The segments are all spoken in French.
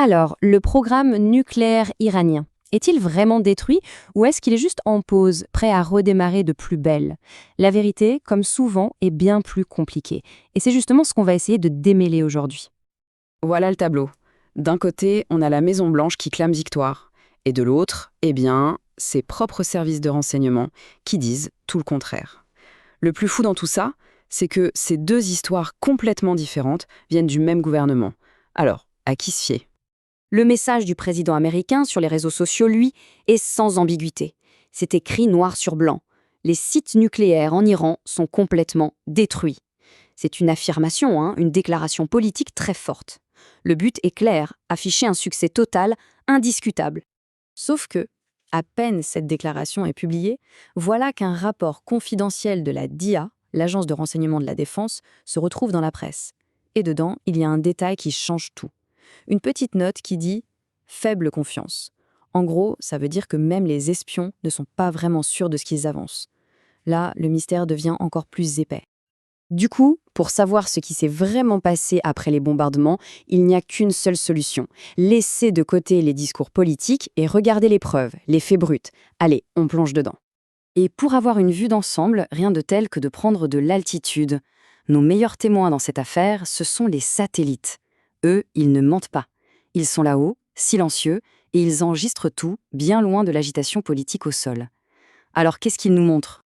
Alors, le programme nucléaire iranien, est-il vraiment détruit ou est-ce qu'il est juste en pause, prêt à redémarrer de plus belle? La vérité, comme souvent, est bien plus compliquée. Et c'est justement ce qu'on va essayer de démêler aujourd'hui. Voilà le tableau. D'un côté, on a la Maison-Blanche qui clame victoire. Et de l'autre, eh bien, ses propres services de renseignement qui disent tout le contraire. Le plus fou dans tout ça, c'est que ces deux histoires complètement différentes viennent du même gouvernement. Alors, à qui se fier? Le message du président américain sur les réseaux sociaux, lui, est sans ambiguïté. C'est écrit noir sur blanc. Les sites nucléaires en Iran sont complètement détruits. C'est une affirmation, une déclaration politique très forte. Le but est clair, afficher un succès total, indiscutable. Sauf que, à peine cette déclaration est publiée, voilà qu'un rapport confidentiel de la DIA, l'agence de renseignement de la défense, se retrouve dans la presse. Et dedans, il y a un détail qui change tout. Une petite note qui dit « faible confiance ». En gros, ça veut dire que même les espions ne sont pas vraiment sûrs de ce qu'ils avancent. Là, le mystère devient encore plus épais. Du coup, pour savoir ce qui s'est vraiment passé après les bombardements, il n'y a qu'une seule solution. Laisser de côté les discours politiques et regarder les preuves, les faits bruts. Allez, on plonge dedans. Et pour avoir une vue d'ensemble, rien de tel que de prendre de l'altitude. Nos meilleurs témoins dans cette affaire, ce sont les satellites. Eux, ils ne mentent pas. Ils sont là-haut, silencieux, et ils enregistrent tout, bien loin de l'agitation politique au sol. Alors qu'est-ce qu'ils nous montrent?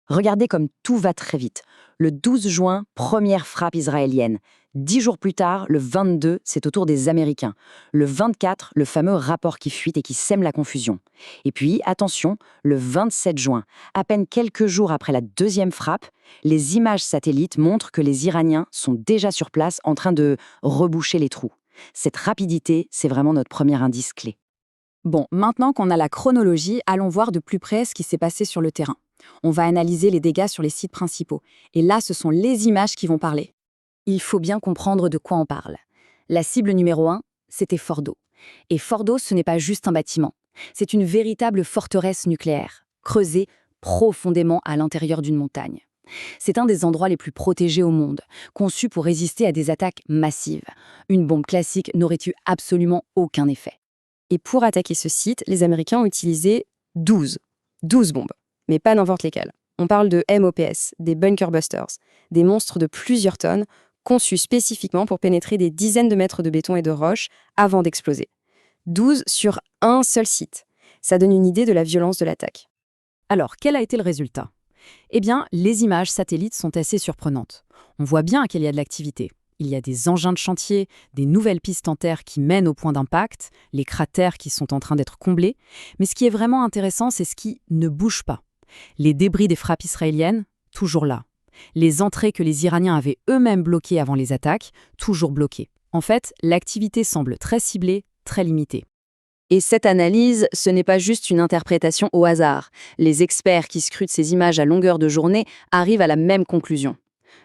Regardez comme tout va très vite. Le 12 juin, première frappe israélienne. 10 jours plus tard, le 22, c'est au tour des Américains. Le 24, le fameux rapport qui fuite et qui sème la confusion. Et puis, attention, le 27 juin, à peine quelques jours après la deuxième frappe, les images satellites montrent que les Iraniens sont déjà sur place en train de reboucher les trous. Cette rapidité, c'est vraiment notre premier indice clé. Bon, maintenant qu'on a la chronologie, allons voir de plus près ce qui s'est passé sur le terrain. On va analyser les dégâts sur les sites principaux. Et là, ce sont les images qui vont parler. Il faut bien comprendre de quoi on parle. La cible numéro 1, c'était Fordo. Et Fordo, ce n'est pas juste un bâtiment. C'est une véritable forteresse nucléaire, creusée profondément à l'intérieur d'une montagne. C'est un des endroits les plus protégés au monde, conçu pour résister à des attaques massives. Une bombe classique n'aurait eu absolument aucun effet. Et pour attaquer ce site, les Américains ont utilisé 12 bombes. Mais pas n'importe lesquelles. On parle de MOPS, des Bunker Busters, des monstres de plusieurs tonnes, conçus spécifiquement pour pénétrer des dizaines de mètres de béton et de roches avant d'exploser. 12 sur un seul site. Ça donne une idée de la violence de l'attaque. Alors, quel a été le résultat? Eh bien, les images satellites sont assez surprenantes. On voit bien qu'il y a de l'activité. Il y a des engins de chantier, des nouvelles pistes en terre qui mènent au point d'impact, les cratères qui sont en train d'être comblés. Mais ce qui est vraiment intéressant, c'est ce qui ne bouge pas. Les débris des frappes israéliennes, toujours là. Les entrées que les Iraniens avaient eux-mêmes bloquées avant les attaques, toujours bloquées. En fait, l'activité semble très ciblée, très limitée. Et cette analyse, ce n'est pas juste une interprétation au hasard. Les experts qui scrutent ces images à longueur de journée arrivent à la même conclusion.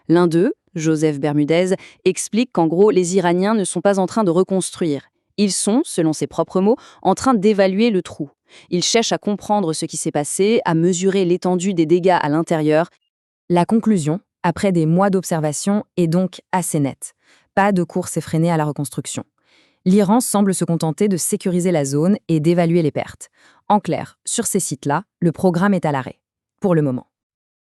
L'un d'eux, Joseph Bermudez, explique qu'en gros, les Iraniens ne sont pas en train de reconstruire. Ils sont, selon ses propres mots, en train d'évaluer le trou. Ils cherchent à comprendre ce qui s'est passé, à mesurer l'étendue des dégâts à l'intérieur. La conclusion, après des mois d'observation, est donc assez nette. Pas de course effrénée à la reconstruction. L'Iran semble se contenter de sécuriser la zone et d'évaluer les pertes. En clair, sur ces sites-là, le programme est à l'arrêt. Pour le moment.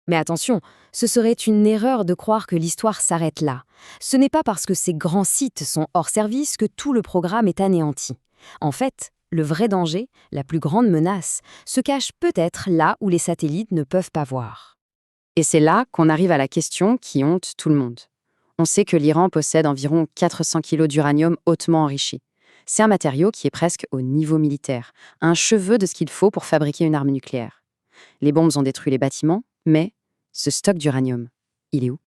Mais attention, ce serait une erreur de croire que l'histoire s'arrête là. Ce n'est pas parce que ces grands sites sont hors service que tout le programme est anéanti. En fait, le vrai danger, la plus grande menace, se cache peut-être là où les satellites ne peuvent pas voir. Et c'est là qu'on arrive à la question qui hante tout le monde. On sait que l'Iran possède environ 400 kg d'uranium hautement enrichi. C'est un matériau qui est presque au niveau militaire, un cheveu de ce qu'il faut pour fabriquer une arme nucléaire. Les bombes ont détruit les bâtiments, mais ce stock d'uranium, il est où?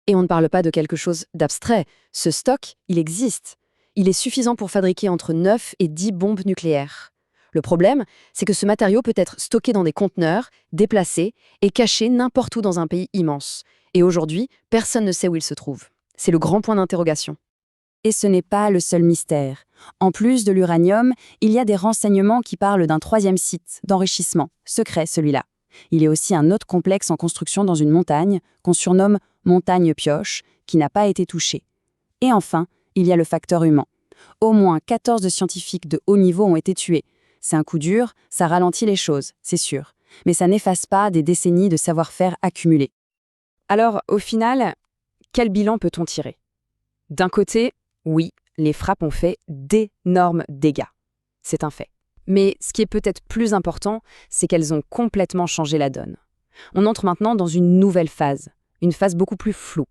Et on ne parle pas de quelque chose d'abstrait. Ce stock, il existe. Il est suffisant pour fabriquer entre 9 et 10 bombes nucléaires. Le problème, c'est que ce matériau peut être stocké dans des conteneurs, déplacé et caché n'importe où dans un pays immense. Et aujourd'hui, personne ne sait où il se trouve. C'est le grand point d'interrogation. Et ce n'est pas le seul mystère. En plus de l'uranium, il y a des renseignements qui parlent d'un troisième site d'enrichissement, secret celui-là. Il y a aussi un autre complexe en construction dans une montagne, qu'on surnomme montagne pioche, qui n'a pas été touché. Et enfin, il y a le facteur humain. Au moins 14 scientifiques de haut niveau ont été tués. C'est un coup dur, ça ralentit les choses, c'est sûr. Mais ça n'efface pas des décennies de savoir-faire accumulés. Alors, au final, quel bilan peut-on tirer? D'un côté, oui, les frappes ont fait d'énormes dégâts. C'est un fait. Mais ce qui est peut-être plus important, c'est qu'elles ont complètement changé la donne. On entre maintenant dans une nouvelle phase, une phase beaucoup plus floue.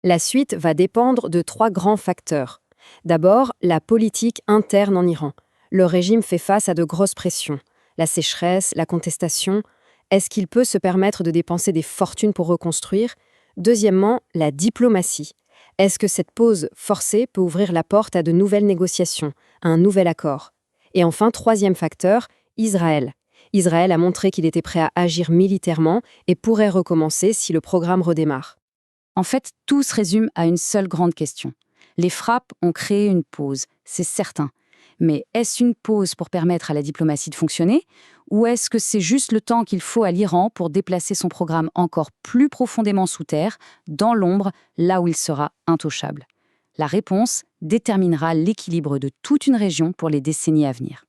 La suite va dépendre de 3 grands facteurs. D'abord, la politique interne en Iran. Le régime fait face à de grosses pressions. La sécheresse, la contestation. Est-ce qu'il peut se permettre de dépenser des fortunes pour reconstruire? Deuxièmement, la diplomatie. Est-ce que cette pause forcée peut ouvrir la porte à de nouvelles négociations, à un nouvel accord? Et enfin, troisième facteur, Israël. Israël a montré qu'il était prêt à agir militairement et pourrait recommencer si le programme redémarre. En fait, tout se résume à une seule grande question. Les frappes ont créé une pause, c'est certain. Mais est-ce une pause pour permettre à la diplomatie de fonctionner? Ou est-ce que c'est juste le temps qu'il faut à l'Iran pour déplacer son programme encore plus profondément sous terre, dans l'ombre, là où il sera intouchable? La réponse déterminera l'équilibre de toute une région pour les décennies à venir.